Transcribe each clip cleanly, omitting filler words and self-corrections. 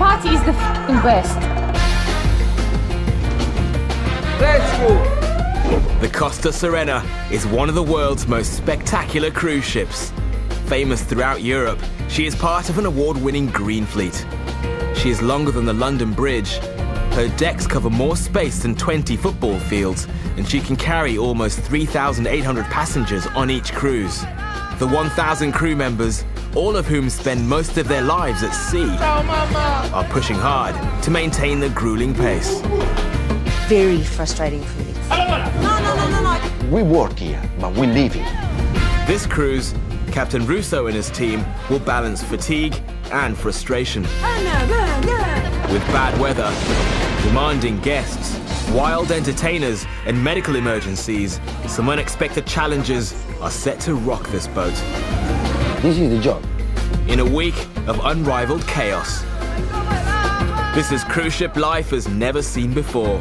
party is the f***ing best. Let's go! The Costa Serena is one of the world's most spectacular cruise ships. Famous throughout Europe, she is part of an award-winning green fleet. She is longer than the London Bridge. Her decks cover more space than 20 football fields, and she can carry almost 3,800 passengers on each cruise. The 1,000 crew members, all of whom spend most of their lives at sea, are pushing hard to maintain the grueling pace. Very frustrating for me. No. We work here, but we live here. This cruise, Captain Russo and his team will balance fatigue and frustration. With bad weather, demanding guests, wild entertainers, and medical emergencies, some unexpected challenges are set to rock this boat. This is the job. In a week of unrivaled chaos. This is cruise ship life as never seen before.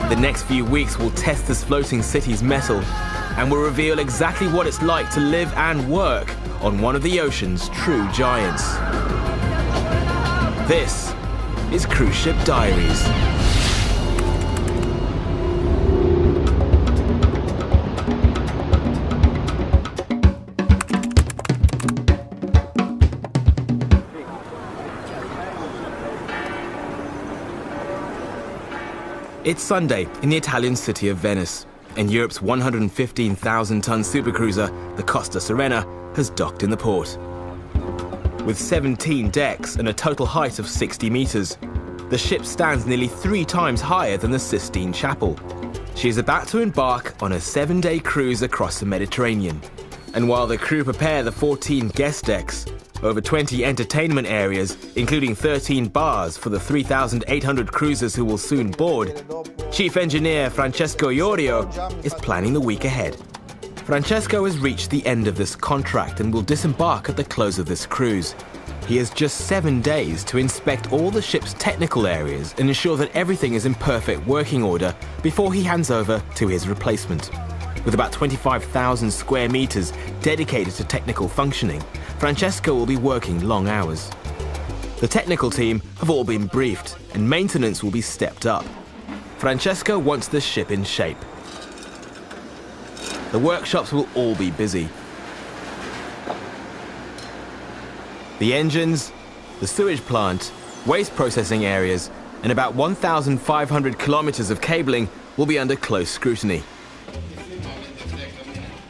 The next few weeks will test this floating city's mettle and will reveal exactly what it's like to live and work on one of the ocean's true giants. This is Cruise Ship Diaries. It's Sunday in the Italian city of Venice, and Europe's 115,000-ton supercruiser, the Costa Serena, has docked in the port. With 17 decks and a total height of 60 meters, the ship stands nearly 3 times higher than the Sistine Chapel. She is about to embark on a 7-day cruise across the Mediterranean. And while the crew prepare the 14 guest decks, over 20 entertainment areas, including 13 bars for the 3,800 cruisers who will soon board, Chief Engineer Francesco Iorio is planning the week ahead. Francesco has reached the end of this contract and will disembark at the close of this cruise. He has just 7 days to inspect all the ship's technical areas and ensure that everything is in perfect working order before he hands over to his replacement. With about 25,000 square meters dedicated to technical functioning, Francesco will be working long hours. The technical team have all been briefed and maintenance will be stepped up. Francesco wants the ship in shape. The workshops will all be busy. The engines, the sewage plant, waste processing areas, and about 1,500 kilometers of cabling will be under close scrutiny.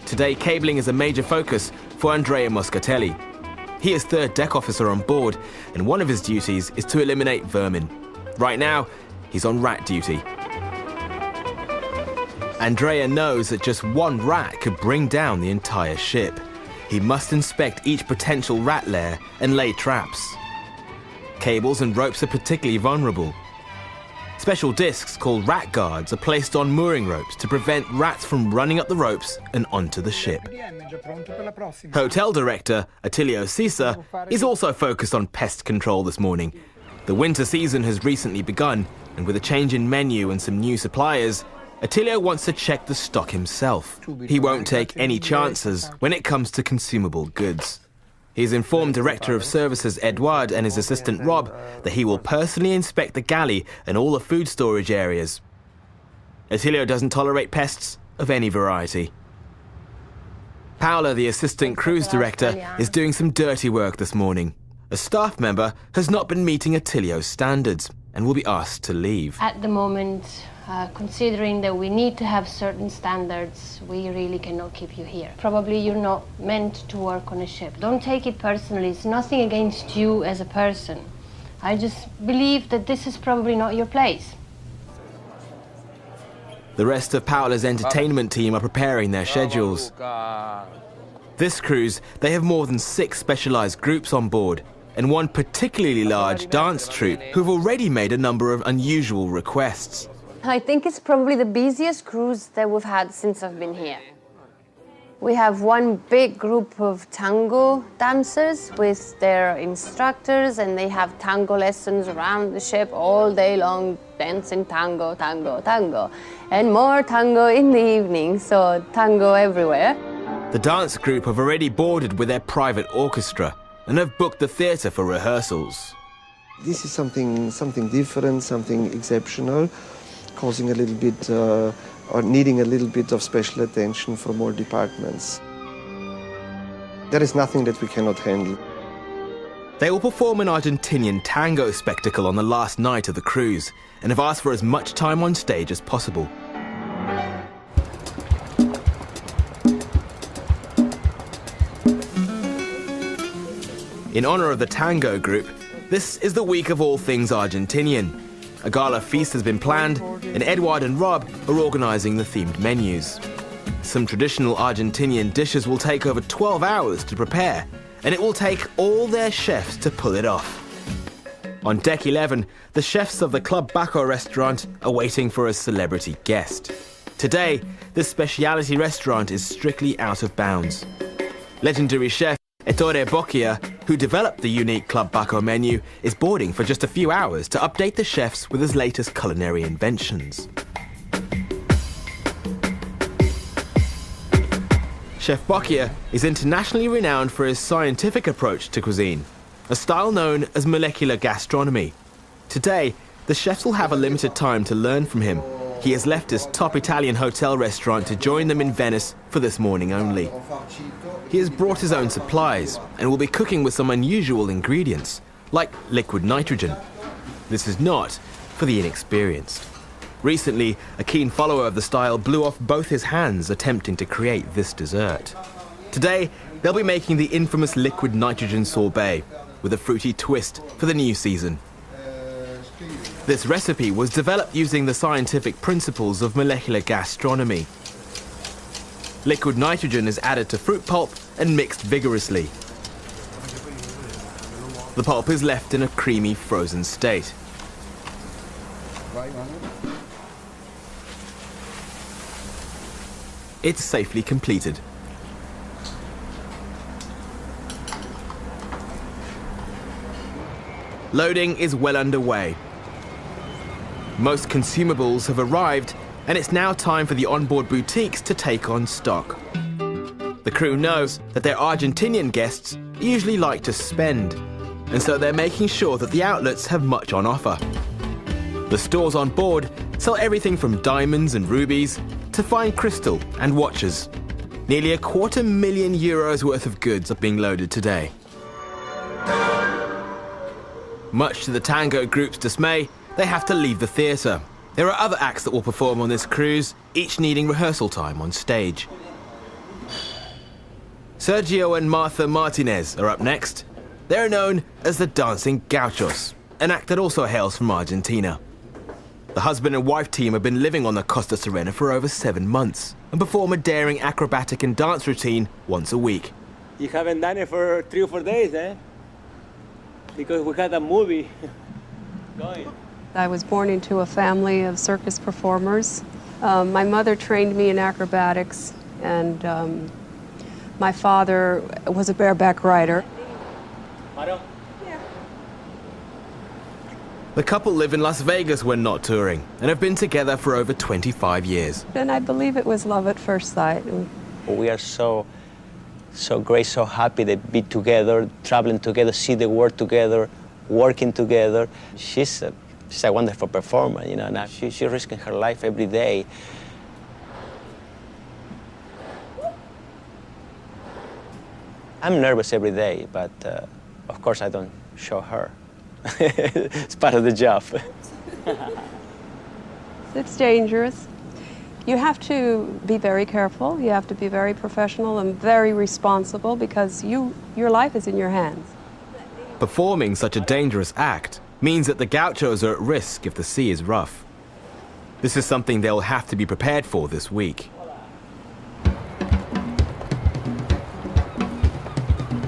Today, cabling is a major focus for Andrea Moscatelli. He is third deck officer on board, and one of his duties is to eliminate vermin. Right now, he's on rat duty. Andrea knows that just one rat could bring down the entire ship. He must inspect each potential rat lair and lay traps. Cables and ropes are particularly vulnerable. Special discs called rat guards are placed on mooring ropes to prevent rats from running up the ropes and onto the ship. Hotel director Attilio Sisa is also focused on pest control this morning. The winter season has recently begun, and with a change in menu and some new suppliers, Attilio wants to check the stock himself. He won't take any chances when it comes to consumable goods. He's informed Director of Services Edouard and his assistant Rob that he will personally inspect the galley and all the food storage areas. Attilio doesn't tolerate pests of any variety. Paola, the assistant cruise director, is doing some dirty work this morning. A staff member has not been meeting Attilio's standards and will be asked to leave. At the moment, considering that we need to have certain standards, we really cannot keep you here. Probably you're not meant to work on a ship. Don't take it personally. It's nothing against you as a person. I just believe that this is probably not your place. The rest of Paola's entertainment team are preparing their schedules. This cruise, they have more than 6 specialized groups on board and one particularly large dance troupe who've already made a number of unusual requests. I think it's probably the busiest cruise that we've had since I've been here. We have one big group of tango dancers with their instructors, and they have tango lessons around the ship all day long, dancing tango, tango, tango, and more tango in the evening, so tango everywhere. The dance group have already boarded with their private orchestra, and have booked the theatre for rehearsals. This is something different, something exceptional, causing a little bit, or needing a little bit of special attention from all departments. There is nothing that we cannot handle. They will perform an Argentinian tango spectacle on the last night of the cruise and have asked for as much time on stage as possible. In honor of the tango group, this is the week of all things Argentinian. A gala feast has been planned, and Edward and Rob are organising the themed menus. Some traditional Argentinian dishes will take over 12 hours to prepare, and it will take all their chefs to pull it off. On deck 11, the chefs of the Club Baco restaurant are waiting for a celebrity guest. Today, this speciality restaurant is strictly out of bounds. Legendary chef Ettore Bocchia, who developed the unique Club Baco menu, is boarding for just a few hours to update the chefs with his latest culinary inventions. Chef Bocchia is internationally renowned for his scientific approach to cuisine, a style known as molecular gastronomy. Today, the chefs will have a limited time to learn from him. He has left his top Italian hotel restaurant to join them in Venice for this morning only. He has brought his own supplies and will be cooking with some unusual ingredients, like liquid nitrogen. This is not for the inexperienced. Recently, a keen follower of the style blew off both his hands attempting to create this dessert. Today, they'll be making the infamous liquid nitrogen sorbet with a fruity twist for the new season. This recipe was developed using the scientific principles of molecular gastronomy. Liquid nitrogen is added to fruit pulp and mixed vigorously. The pulp is left in a creamy frozen state. It's safely completed. Loading is well underway. Most consumables have arrived, and it's now time for the onboard boutiques to take on stock. The crew knows that their Argentinian guests usually like to spend, and so they're making sure that the outlets have much on offer. The stores on board sell everything from diamonds and rubies to fine crystal and watches. Nearly €250,000 worth of goods are being loaded today. Much to the tango group's dismay, they have to leave the theatre. There are other acts that will perform on this cruise, each needing rehearsal time on stage. Sergio and Martha Martinez are up next. They're known as the Dancing Gauchos, an act that also hails from Argentina. The husband and wife team have been living on the Costa Serena for over 7 months and perform a daring acrobatic and dance routine once a week. You haven't done it for 3 or 4 days, eh? Because we had a movie going. I was born into a family of circus performers. My mother trained me in acrobatics, and my father was a bareback rider. The couple live in Las Vegas when not touring and have been together for over 25 years. And I believe it was love at first sight. We are so great, so happy to be together, traveling together, see the world together, working together. She's a wonderful performer, you know. Now she's risking her life every day. I'm nervous every day, but of course I don't show her. It's part of the job. It's dangerous. You have to be very careful. You have to be very professional and very responsible because your life is in your hands. Performing such a dangerous act means that the gauchos are at risk if the sea is rough. This is something they'll have to be prepared for this week.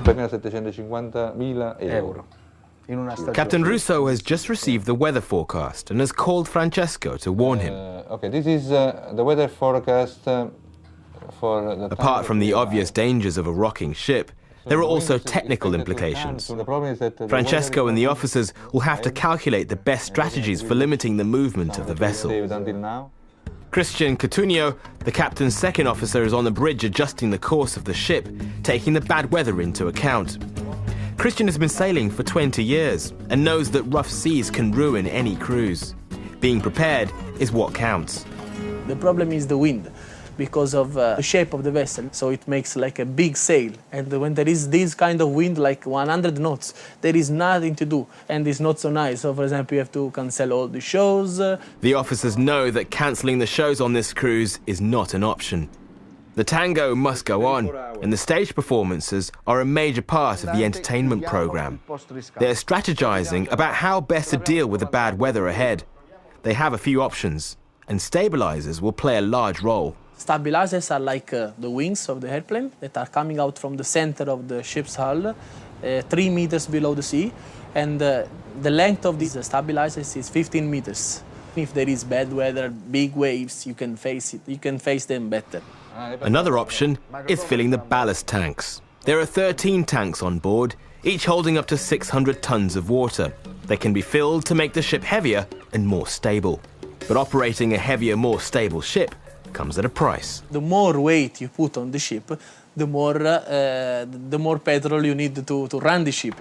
€750,000. Captain Russo has just received the weather forecast and has called Francesco to warn him. Okay, this is the weather forecast for the... Apart from the obvious dangers of a rocking ship, there are also technical implications. Francesco and the officers will have to calculate the best strategies for limiting the movement of the vessel. Christian Coutinho, the captain's second officer, is on the bridge adjusting the course of the ship, taking the bad weather into account. Christian has been sailing for 20 years and knows that rough seas can ruin any cruise. Being prepared is what counts. The problem is the wind, because of the shape of the vessel, so it makes like a big sail. And when there is this kind of wind, like 100 knots, there is nothing to do, and it's not so nice. So, for example, you have to cancel all the shows. The officers know that cancelling the shows on this cruise is not an option. The tango must go on, and the stage performances are a major part of the entertainment programme. They're strategising about how best to deal with the bad weather ahead. They have a few options, and stabilisers will play a large role. Stabilizers are like the wings of the airplane that are coming out from the center of the ship's hull, 3 meters below the sea, and the length of these stabilizers is 15 meters. If there is bad weather, big waves, you can face it. You can face them better. Another option is filling the ballast tanks. There are 13 tanks on board, each holding up to 600 tons of water. They can be filled to make the ship heavier and more stable. But operating a heavier, more stable ship comes at a price. The more weight you put on the ship, the more petrol you need to run the ship.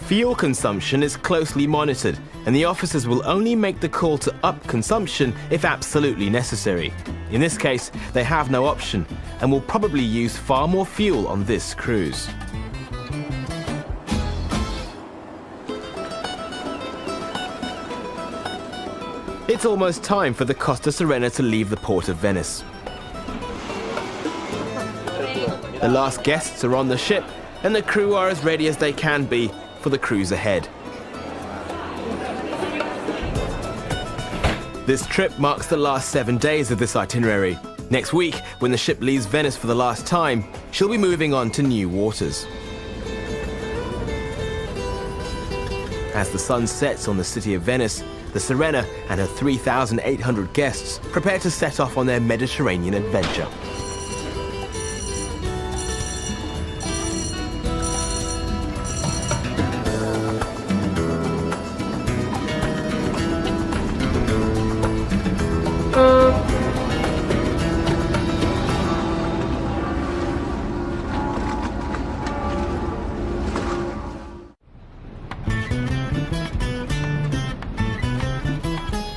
Fuel consumption is closely monitored, and the officers will only make the call to up consumption if absolutely necessary. In this case, they have no option and will probably use far more fuel on this cruise. It's almost time for the Costa Serena to leave the port of Venice. The last guests are on the ship, and the crew are as ready as they can be for the cruise ahead. This trip marks the last 7 days of this itinerary. Next week, when the ship leaves Venice for the last time, she'll be moving on to new waters. As the sun sets on the city of Venice, the Serena and her 3,800 guests prepare to set off on their Mediterranean adventure.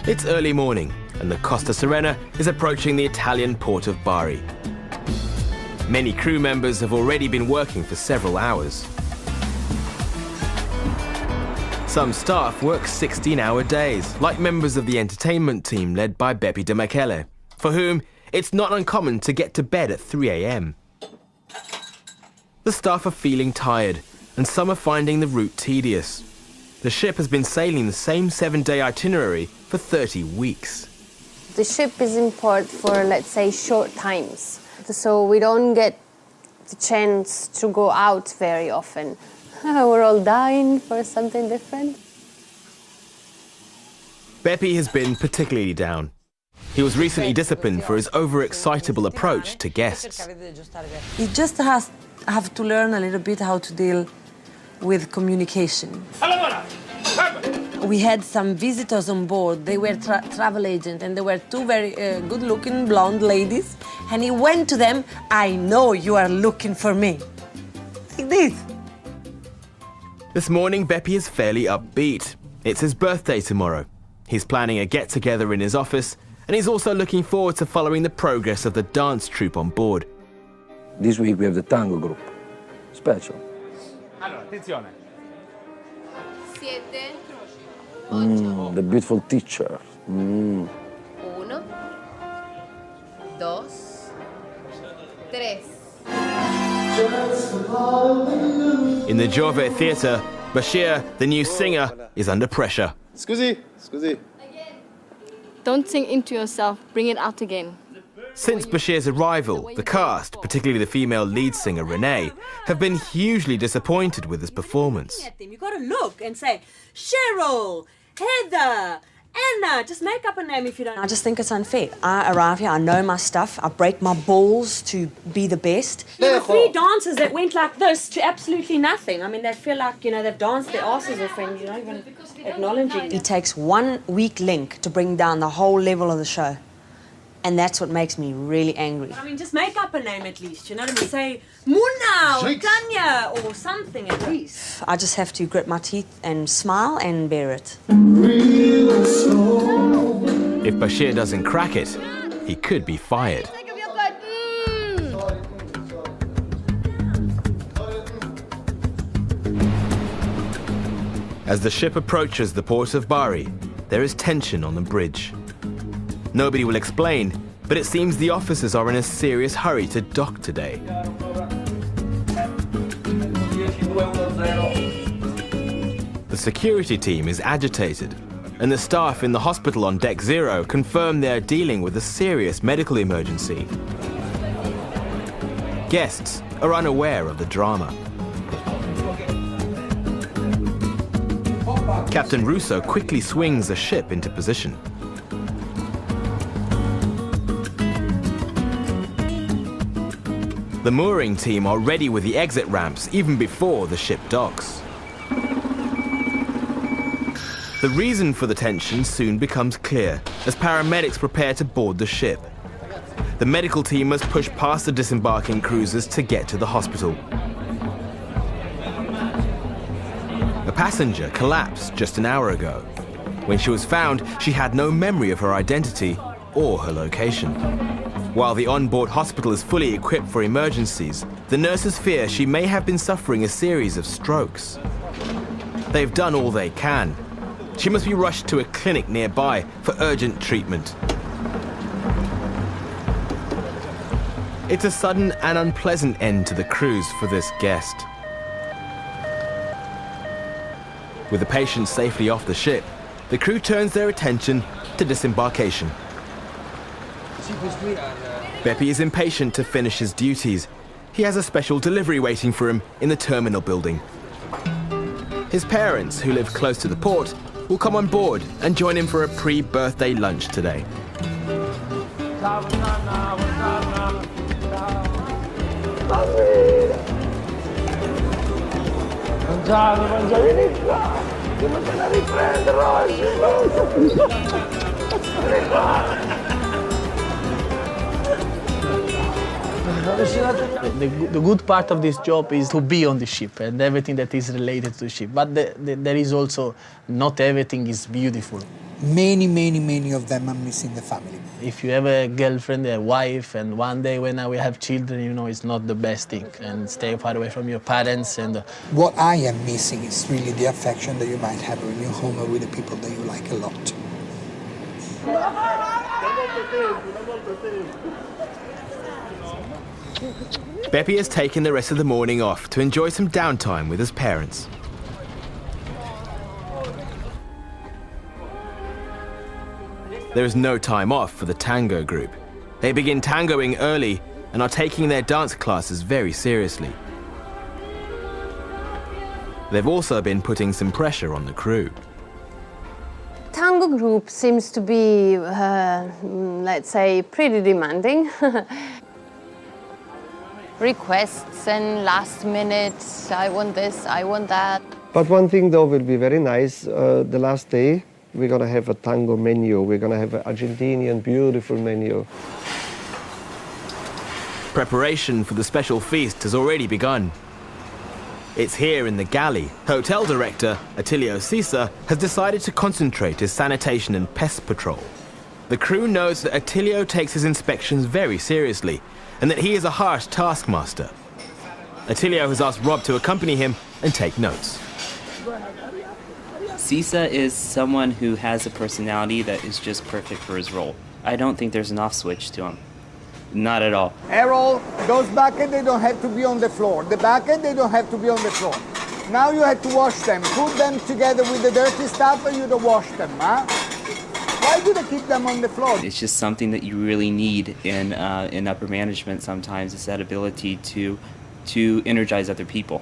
It's early morning, and the Costa Serena is approaching the Italian port of Bari. Many crew members have already been working for several hours. Some staff work 16-hour days, like members of the entertainment team led by Beppe De Michele, for whom it's not uncommon to get to bed at 3 a.m. The staff are feeling tired, and some are finding the route tedious. The ship has been sailing the same 7-day itinerary for 30 weeks. The ship is in port for, let's say, short times. So we don't get the chance to go out very often. We're all dying for something different. Beppe has been particularly down. He was recently disciplined for his overexcitable approach to guests. You just have to learn a little bit how to deal with communication. We had some visitors on board. They were travel agents, and they were two very good-looking blonde ladies. And he went to them, "I know you are looking for me." Like this. This morning, Beppe is fairly upbeat. It's his birthday tomorrow. He's planning a get-together in his office, and he's also looking forward to following the progress of the dance troupe on board. This week we have the tango group. Special. Allora, attenzione. The beautiful teacher. Uno, dos, tres. In the Giove Theatre, Bashir, the new singer, is under pressure. Scusi. Don't sing into yourself, bring it out again. Since Bashir's arrival, the cast, particularly the female lead singer Renee, have been hugely disappointed with his performance. You've got to look and say, Cheryl, Heather, Anna, just make up a name if you don't. I just think it's unfair. I arrive here, I know my stuff, I break my balls to be the best. There were 3 dancers that went like this to absolutely nothing. I mean, they feel like, they've danced their asses off and you're not even acknowledging. It takes 1 weak link to bring down the whole level of the show. And that's what makes me really angry. I mean, just make up a name at least, you know what I mean? Say Muna or Tanya or something at least. I just have to grit my teeth and smile and bear it. If Bashir doesn't crack it, he could be fired. As the ship approaches the port of Bari, there is tension on the bridge. Nobody will explain, but it seems the officers are in a serious hurry to dock today. The security team is agitated, and the staff in the hospital on Deck Zero confirm they're dealing with a serious medical emergency. Guests are unaware of the drama. Captain Russo quickly swings the ship into position. The mooring team are ready with the exit ramps even before the ship docks. The reason for the tension soon becomes clear as paramedics prepare to board the ship. The medical team must push past the disembarking cruisers to get to the hospital. A passenger collapsed just an hour ago. When she was found, she had no memory of her identity or her location. While the onboard hospital is fully equipped for emergencies, the nurses fear she may have been suffering a series of strokes. They've done all they can. She must be rushed to a clinic nearby for urgent treatment. It's a sudden and unpleasant end to the cruise for this guest. With the patient safely off the ship, the crew turns their attention to disembarkation. Bepi is impatient to finish his duties. He has a special delivery waiting for him in the terminal building. His parents, who live close to the port, will come on board and join him for a pre-birthday lunch today. The good part of this job is to be on the ship and everything that is related to the ship. But there is also, not everything is beautiful. Many of them are missing the family. If you have a girlfriend, a wife, and one day when we have children, you know, it's not the best thing. And stay far away from your parents. And what I am missing is really the affection that you might have when you're home with the people that you like a lot. Bepi has taken the rest of the morning off to enjoy some downtime with his parents. There is no time off for the tango group. They begin tangoing early and are taking their dance classes very seriously. They've also been putting some pressure on the crew. Tango group seems to be, let's say, pretty demanding. Requests and last minute, I want this, I want that. But one thing though will be very nice, the last day we're going to have a tango menu, we're going to have an Argentinian beautiful menu. Preparation for the special feast has already begun. It's here in the galley. Hotel director Attilio Sisa has decided to concentrate his sanitation and pest patrol. The crew knows that Attilio takes his inspections very seriously and that he is a harsh taskmaster. Attilio has asked Rob to accompany him and take notes. Sisa is someone who has a personality that is just perfect for his role. I don't think there's an off switch to him. Not at all. Errol, those buckets, they don't have to be on the floor. The bucket, they don't have to be on the floor. Now you have to wash them. Put them together with the dirty stuff and you don't wash them, huh? Why do they keep them on the floor? It's just something that you really need in upper management sometimes, is that ability to energize other people.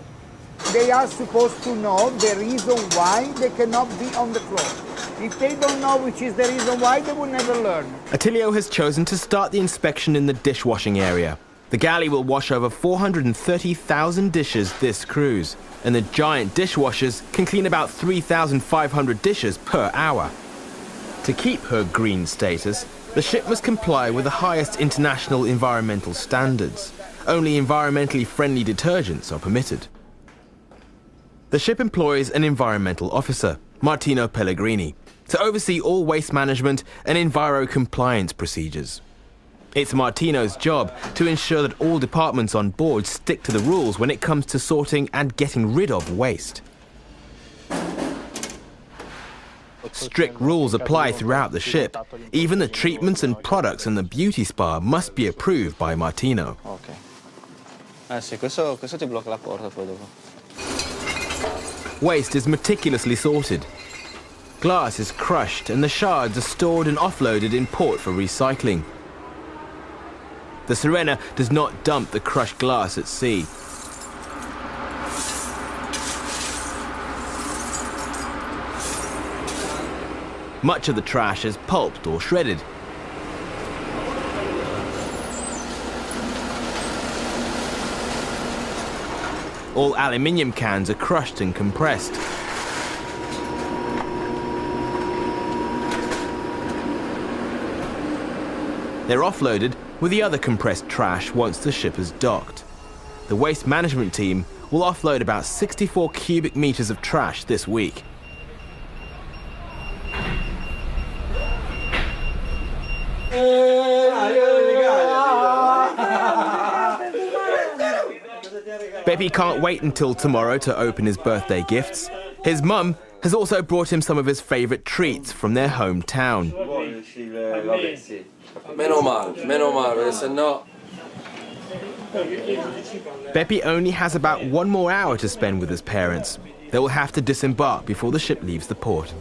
They are supposed to know the reason why they cannot be on the floor. If they don't know which is the reason why, they will never learn. Attilio has chosen to start the inspection in the dishwashing area. The galley will wash over 430,000 dishes this cruise, and the giant dishwashers can clean about 3,500 dishes per hour. To keep her green status, the ship must comply with the highest international environmental standards. Only environmentally friendly detergents are permitted. The ship employs an environmental officer, Martino Pellegrini, to oversee all waste management and enviro-compliance procedures. It's Martino's job to ensure that all departments on board stick to the rules when it comes to sorting and getting rid of waste. Strict rules apply throughout the ship. Even the treatments and products in the beauty spa must be approved by Martino. Ok. Sì, questo ti blocca la porta poi dopo. Waste is meticulously sorted. Glass is crushed and the shards are stored and offloaded in port for recycling. The Sirena does not dump the crushed glass at sea. Much of the trash is pulped or shredded. All aluminium cans are crushed and compressed. They're offloaded with the other compressed trash once the ship is docked. The waste management team will offload about 64 cubic meters of trash this week. Beppe can't wait until tomorrow to open his birthday gifts. His mum has also brought him some of his favourite treats from their hometown. Meno male, se no... Beppe only has about 1 more hour to spend with his parents. They will have to disembark before the ship leaves the port.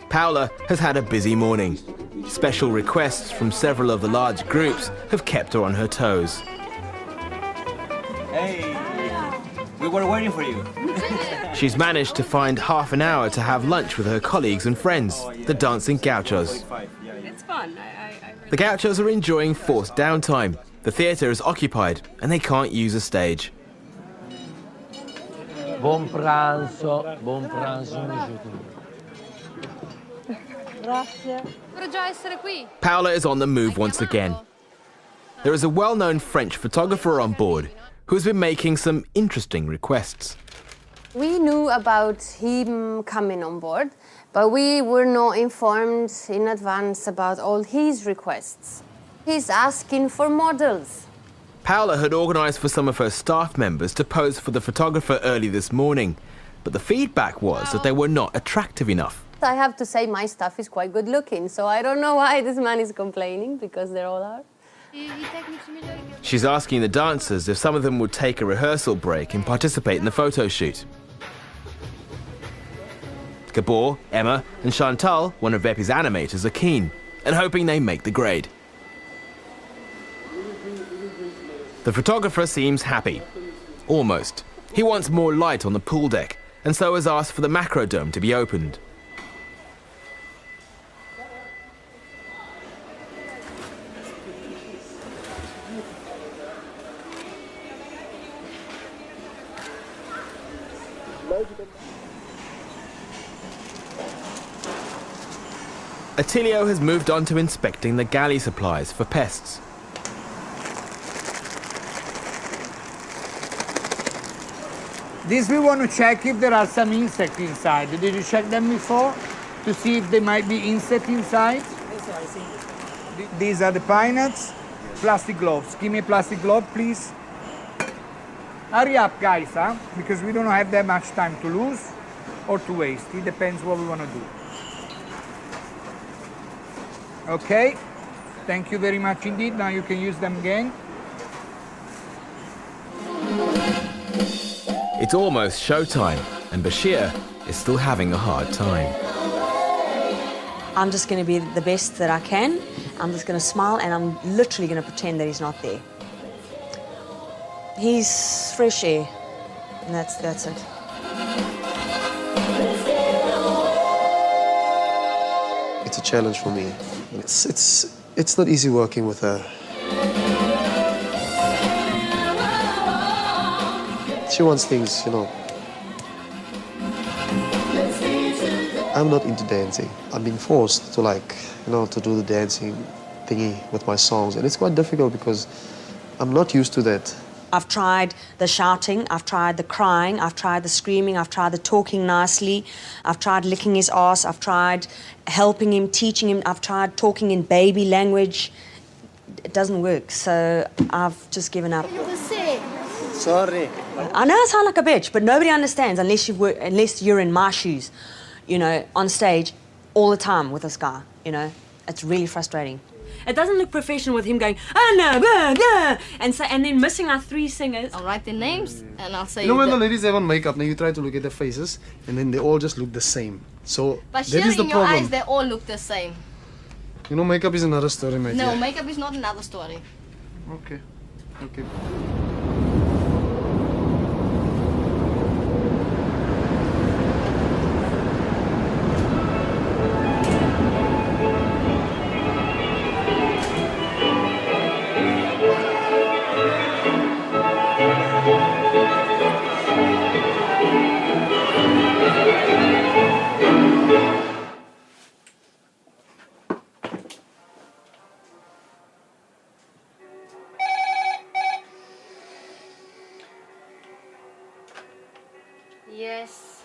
Paola has had a busy morning. Special requests from several of the large groups have kept her on her toes. Hey, we were waiting for you. She's managed to find half an hour to have lunch with her colleagues and friends, the dancing gauchos. It's fun. The gauchos are enjoying forced downtime. The theatre is occupied and they can't use a stage. Buon pranzo, Paola is on the move once again. There is a well-known French photographer on board who has been making some interesting requests. We knew about him coming on board, but we were not informed in advance about all his requests. He's asking for models. Paola had organised for some of her staff members to pose for the photographer early this morning, but the feedback was that they were not attractive enough. I have to say my stuff is quite good looking, so I don't know why this man is complaining, because they all are. She's asking the dancers if some of them would take a rehearsal break and participate in the photo shoot. Gabor, Emma and Chantal, one of Beppe's animators, are keen and hoping they make the grade. The photographer seems happy. Almost. He wants more light on the pool deck and so has asked for the macro dome to be opened. Attilio has moved on to inspecting the galley supplies for pests. This we want to check if there are some insects inside. Did you check them before to see if there might be insects inside? These are the pine nuts. Plastic gloves. Give me a plastic glove, please. Hurry up, guys, huh? Because we don't have that much time to lose or to waste. It depends what we want to do. Okay, thank you very much indeed. Now you can use them again. It's almost showtime, and Bashir is still having a hard time. I'm just going to be the best that I can. I'm just going to smile, and I'm literally going to pretend that he's not there. He's fresh air, and that's it. It's a challenge for me. It's not easy working with her. She wants things, you know. I'm not into dancing. I'm being forced to to do the dancing thingy with my songs, and it's quite difficult because I'm not used to that. I've tried the shouting, I've tried the crying, I've tried the screaming, I've tried the talking nicely, I've tried licking his ass, I've tried helping him, teaching him, I've tried talking in baby language. It doesn't work, so I've just given up. Sorry. I know I sound like a bitch, but nobody understands unless you're in my shoes, on stage all the time with this guy, It's really frustrating. It doesn't look professional with him going, oh no, blah, blah, and then missing our 3 singers. I'll write their names and I'll say... You know when the ladies have on makeup, now you try to look at their faces and then they all just look the same. So but that is the in your problem. eyes, they all look the same. Makeup is another story, mate. No, makeup is not another story. Okay. Yes.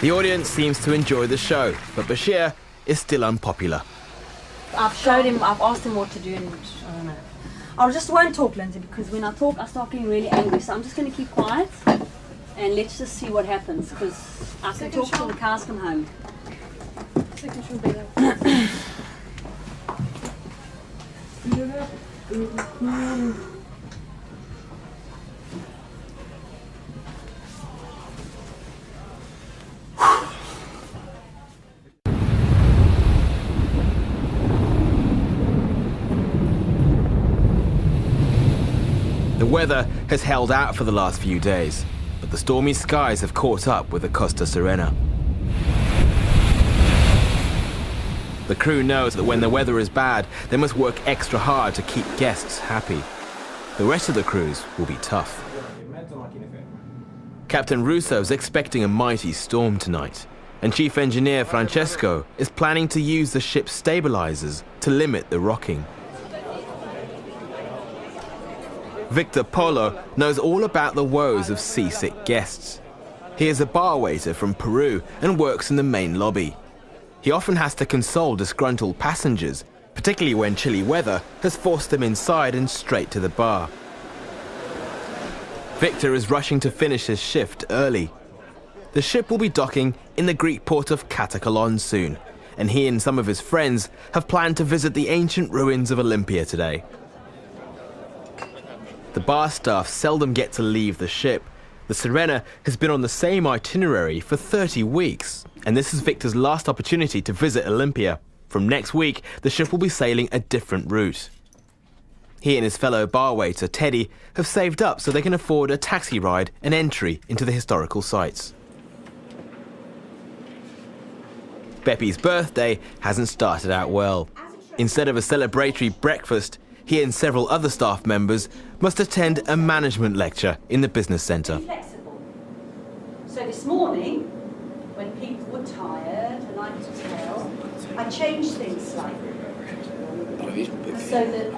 The audience seems to enjoy the show, but Bashir is still unpopular. I've asked him what to do, and I don't know. I just won't talk, Lindsay, because when I talk, I start getting really angry. So I'm just going to keep quiet, and let's just see what happens, because I can talk till the cows come home. The weather has held out for the last few days, but the stormy skies have caught up with the Costa Serena. The crew knows that when the weather is bad, they must work extra hard to keep guests happy. The rest of the cruise will be tough. Captain Russo's expecting a mighty storm tonight, and Chief Engineer Francesco is planning to use the ship's stabilizers to limit the rocking. Victor Polo knows all about the woes of seasick guests. He is a bar waiter from Peru and works in the main lobby. He often has to console disgruntled passengers, particularly when chilly weather has forced them inside and straight to the bar. Victor is rushing to finish his shift early. The ship will be docking in the Greek port of Katakolon soon, and he and some of his friends have planned to visit the ancient ruins of Olympia today. The bar staff seldom get to leave the ship. The Serena has been on the same itinerary for 30 weeks, and this is Victor's last opportunity to visit Olympia. From next week, the ship will be sailing a different route. He and his fellow bar waiter, Teddy, have saved up so they can afford a taxi ride and entry into the historical sites. Beppy's birthday hasn't started out well. Instead of a celebratory breakfast, he and several other staff members must attend a management lecture in the business centre. So this morning, when people were tired and I could tell, I changed things slightly so that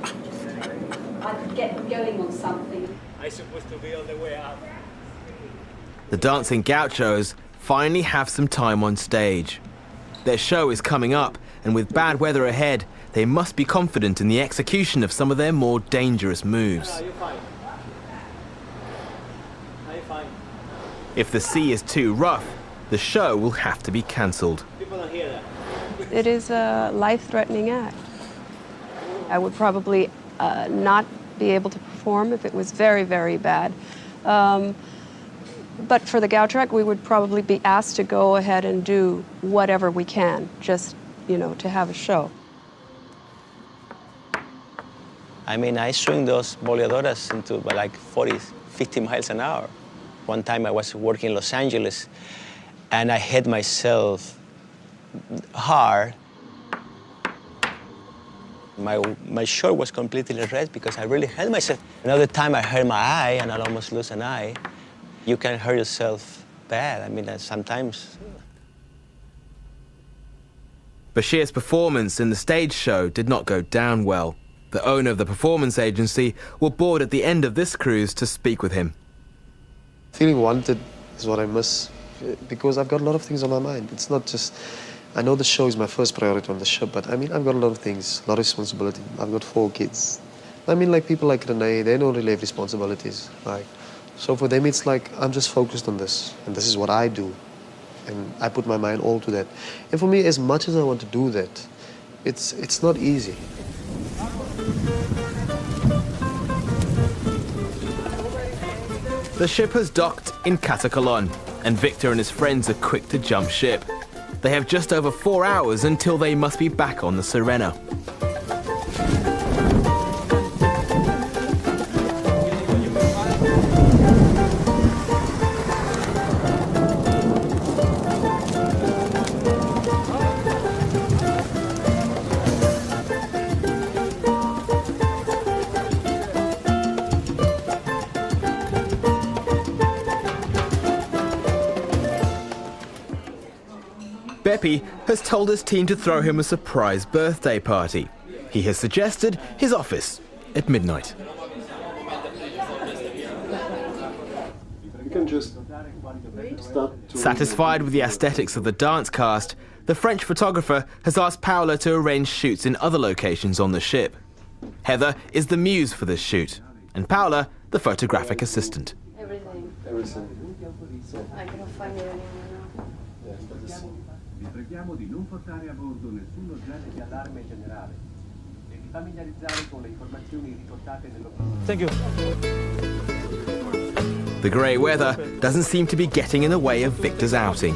I could get them going on something. I'm supposed to be on the way out. The dancing gauchos finally have some time on stage. Their show is coming up, and with bad weather ahead, they must be confident in the execution of some of their more dangerous moves. No, you're fine. No, you're fine. If the sea is too rough, the show will have to be cancelled. People don't hear that. It is a life-threatening act. I would probably not be able to perform if it was very, very bad. But for the Gautrek, we would probably be asked to go ahead and do whatever we can, just, you know, to have a show. I mean, I swing those boleadoras into like 40, 50 miles an hour. One time I was working in Los Angeles, and I hit myself hard. My shirt was completely red because I really hurt myself. Another time I hurt my eye, and I almost lose an eye. You can hurt yourself bad. I mean, sometimes. Bashir's performance in the stage show did not go down well. The owner of the performance agency will board at the end of this cruise to speak with him. Feeling wanted is what I miss, because I've got a lot of things on my mind. It's not just, I know the show is my first priority on the ship, but I mean, I've got a lot of things, a lot of responsibility. I've got 4 kids. I mean, like people like Renee, they don't really have responsibilities. So for them, it's like, I'm just focused on this, and this is what I do. And I put my mind all to that. And for me, as much as I want to do that, it's not easy. The ship has docked in Catacolon, and Victor and his friends are quick to jump ship. They have just over 4 hours until they must be back on the Sirena. Beppe has told his team to throw him a surprise birthday party. He has suggested his office at midnight. You can just start to... Satisfied with the aesthetics of the dance cast, the French photographer has asked Paola to arrange shoots in other locations on the ship. Heather is the muse for this shoot, and Paola the photographic assistant. Everything. I cannot find it anymore now. Vi preghiamo di non portare a bordo nessun oggetto di allarme generale e di familiarizzare con le informazioni riportate nello... Thank you. The grey weather doesn't seem to be getting in the way of Victor's outing.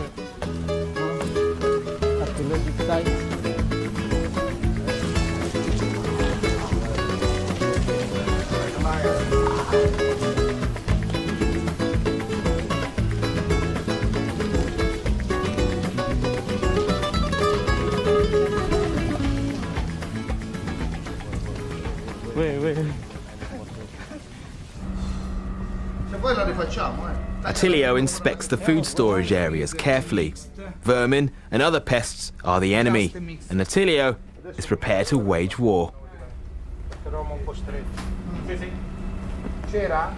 Attilio inspects the food storage areas carefully. Vermin and other pests are the enemy, and Attilio is prepared to wage war. C'era?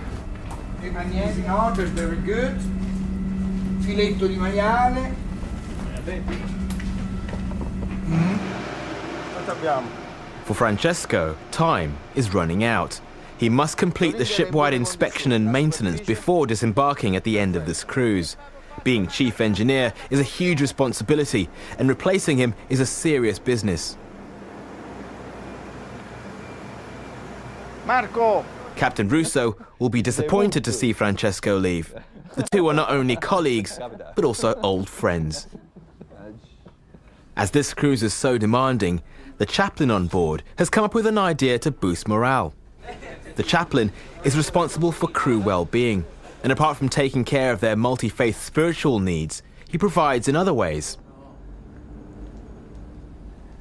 Easy order, very good. Filetto di maiale. For Francesco, time is running out. He must complete the ship-wide inspection and maintenance before disembarking at the end of this cruise. Being chief engineer is a huge responsibility, and replacing him is a serious business. Marco! Captain Russo will be disappointed to see Francesco leave. The two are not only colleagues, but also old friends. As this cruise is so demanding, the chaplain on board has come up with an idea to boost morale. The chaplain is responsible for crew well-being, and apart from taking care of their multi-faith spiritual needs, he provides in other ways.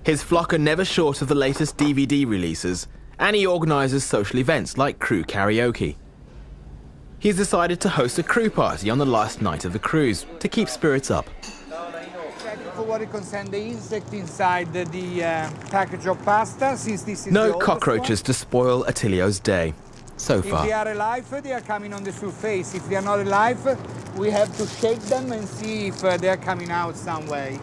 His flock are never short of the latest DVD releases, and he organises social events like crew karaoke. He's decided to host a crew party on the last night of the cruise to keep spirits up. For what it concerns the insect inside the package of pasta, since this is no cockroaches to spoil Attilio's day, so far. If they are alive, they are coming on the surface. If they are not alive, we have to shake them and see if they are coming out some way.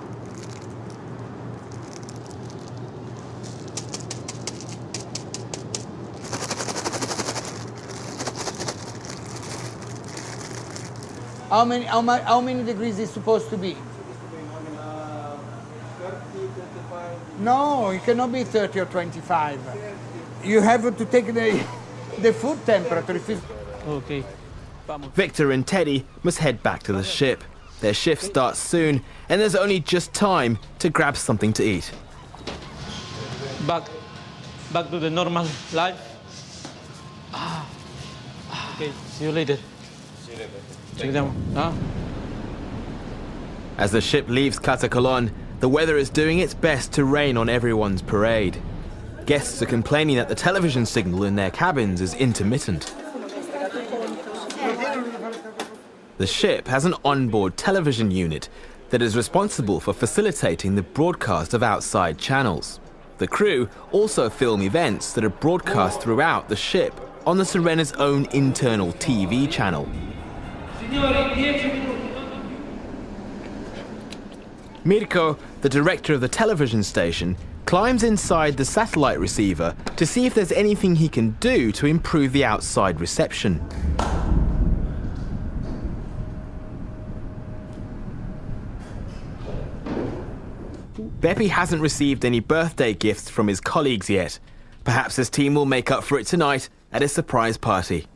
How many degrees is supposed to be? No, it cannot be 30 or 25. You have to take the food temperature. If it's... Okay. Victor and Teddy must head back to the ship. Their shift starts soon, and there's only just time to grab something to eat. Back to the normal life. Okay, see you later. See you later. Check them. As the ship leaves Catacolon, the weather is doing its best to rain on everyone's parade. Guests are complaining that the television signal in their cabins is intermittent. The ship has an onboard television unit that is responsible for facilitating the broadcast of outside channels. The crew also film events that are broadcast throughout the ship on the Serena's own internal TV channel. Mirko, the director of the television station, climbs inside the satellite receiver to see if there's anything he can do to improve the outside reception. Beppe hasn't received any birthday gifts from his colleagues yet. Perhaps his team will make up for it tonight at a surprise party.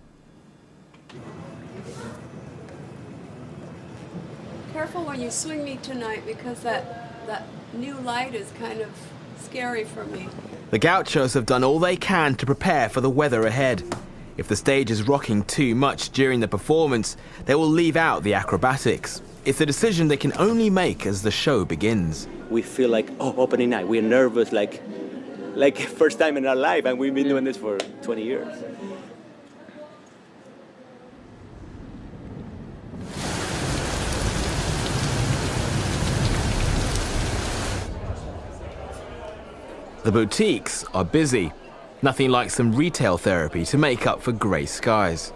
Careful when you swing me tonight, because that new light is kind of scary for me. The Gauchos have done all they can to prepare for the weather ahead. If the stage is rocking too much during the performance, they will leave out the acrobatics. It's a decision they can only make as the show begins. We feel like, oh, opening night. We're nervous, like first time in our life, and we've been doing this for 20 years. The boutiques are busy. Nothing like some retail therapy to make up for grey skies.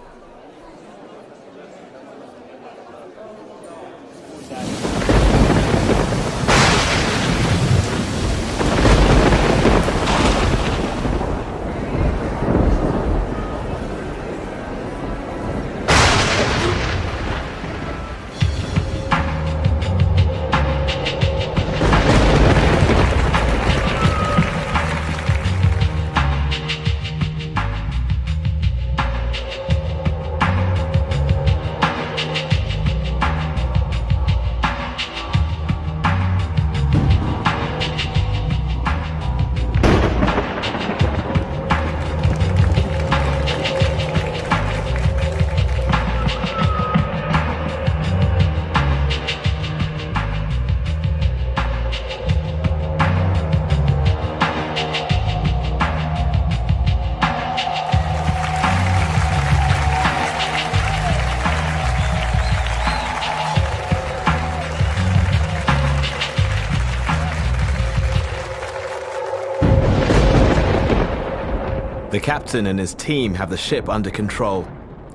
The captain and his team have the ship under control.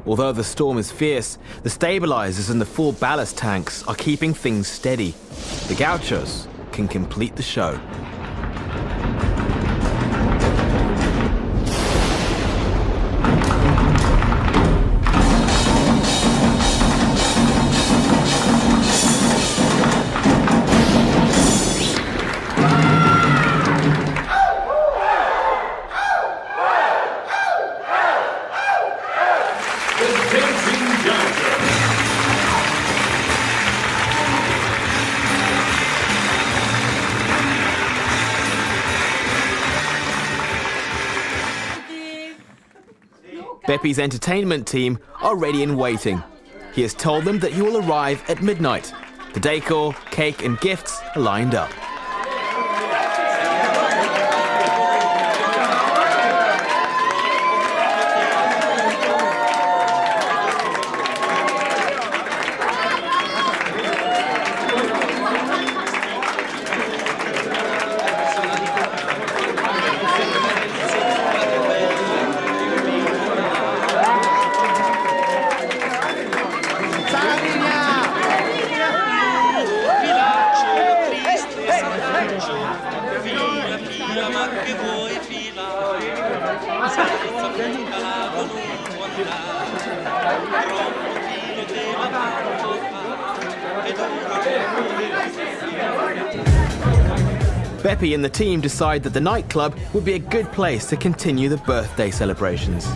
Although the storm is fierce, the stabilizers and the full ballast tanks are keeping things steady. The Gauchos can complete the show. Beppe's entertainment team are ready and waiting. He has told them that he will arrive at midnight. The decor, cake and gifts are lined up. Troppo filo della Beppe and the team decide that the nightclub would be a good place to continue the birthday celebrations.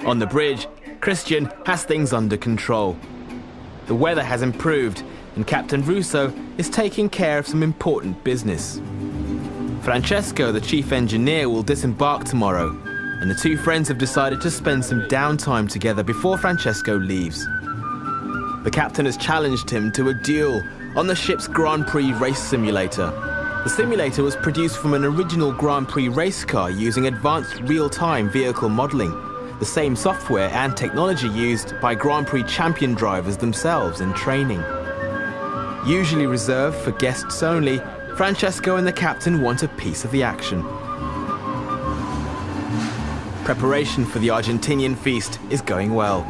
On the bridge, Christian has things under control. The weather has improved and Captain Russo is taking care of some important business. Francesco, the chief engineer, will disembark tomorrow, and the two friends have decided to spend some downtime together before Francesco leaves. The captain has challenged him to a duel on the ship's Grand Prix race simulator. The simulator was produced from an original Grand Prix race car using advanced real-time vehicle modelling, the same software and technology used by Grand Prix champion drivers themselves in training. Usually reserved for guests only, Francesco and the captain want a piece of the action. Preparation for the Argentinian feast is going well.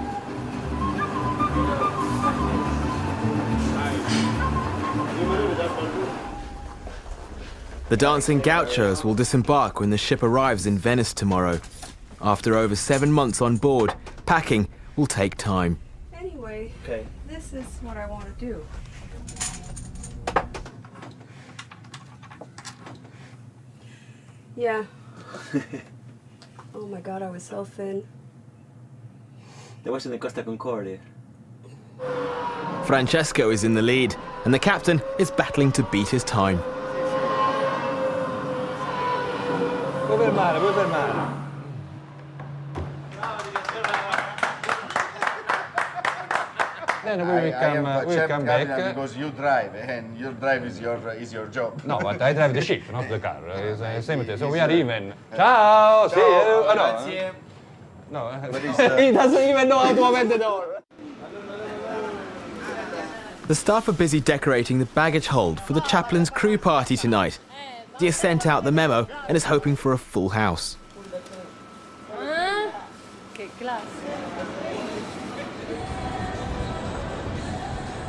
The dancing gauchos will disembark when the ship arrives in Venice tomorrow. After over 7 months on board, packing will take time. Anyway, this is what I want to do. Yeah. Oh my God, I was so thin. That was in the Costa Concordia. Francesco is in the lead, and the captain is battling to beat his time. Puoi fermare. Then we will come back. Because you drive, and your drive is your job. No, but I drive the ship, not the car. It's the same thing. So we are even. Ciao, see you. Oh, no. He doesn't even know how to open the door. The staff are busy decorating the baggage hold for the chaplain's crew party tonight. He has sent out the memo and is hoping for a full house.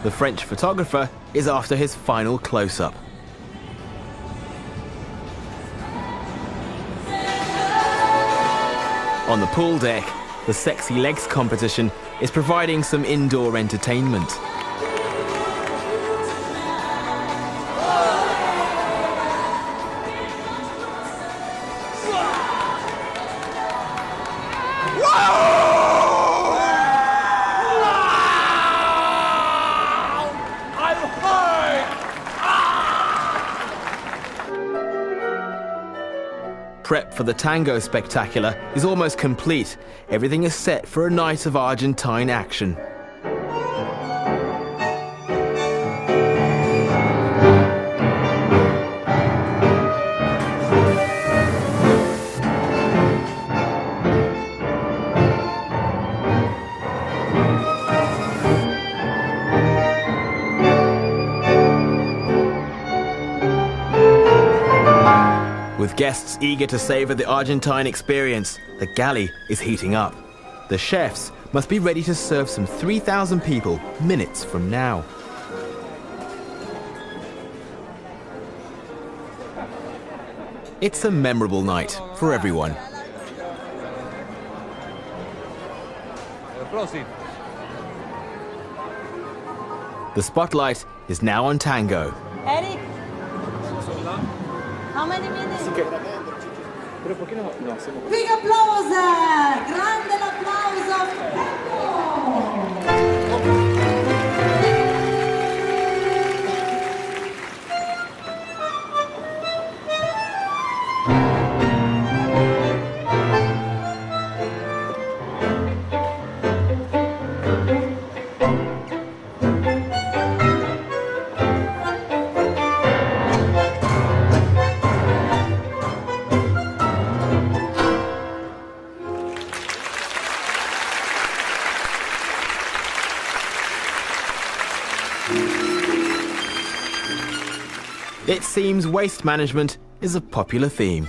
The French photographer is after his final close-up. On the pool deck, the Sexy Legs competition is providing some indoor entertainment. Prep for the tango spectacular is almost complete. Everything is set for a night of Argentine action. With guests eager to savor the Argentine experience, the galley is heating up. The chefs must be ready to serve some 3,000 people minutes from now. It's a memorable night for everyone. The spotlight is now on tango. Eric, how many minutes? Big applause! Grande l'applauso! It seems waste management is a popular theme.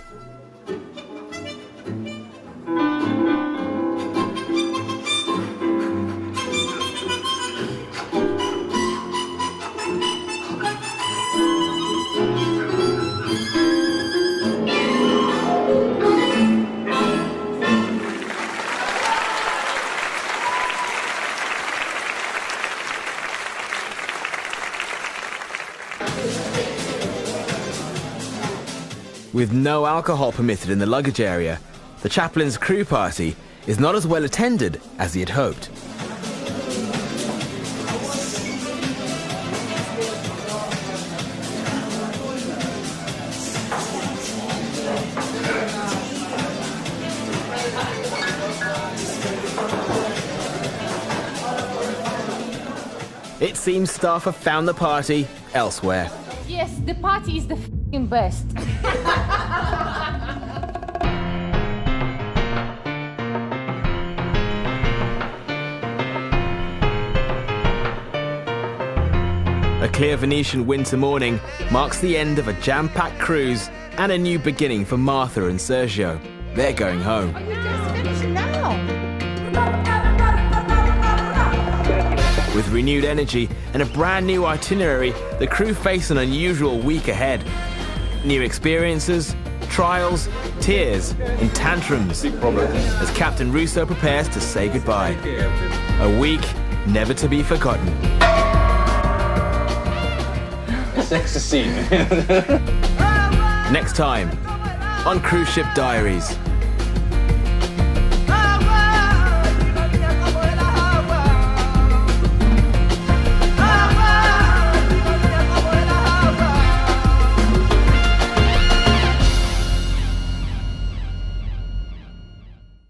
With no alcohol permitted in the luggage area, the chaplain's crew party is not as well attended as he had hoped. It seems staff have found the party elsewhere. Yes, the party is the f***ing best. A clear Venetian winter morning marks the end of a jam-packed cruise and a new beginning for Martha and Sergio. They're going home. You just finished now. With renewed energy and a brand new itinerary, the crew face an unusual week ahead. New experiences, trials, tears, and tantrums as Captain Russo prepares to say goodbye. A week never to be forgotten. Sexy scene. Next time on Cruise Ship Diaries.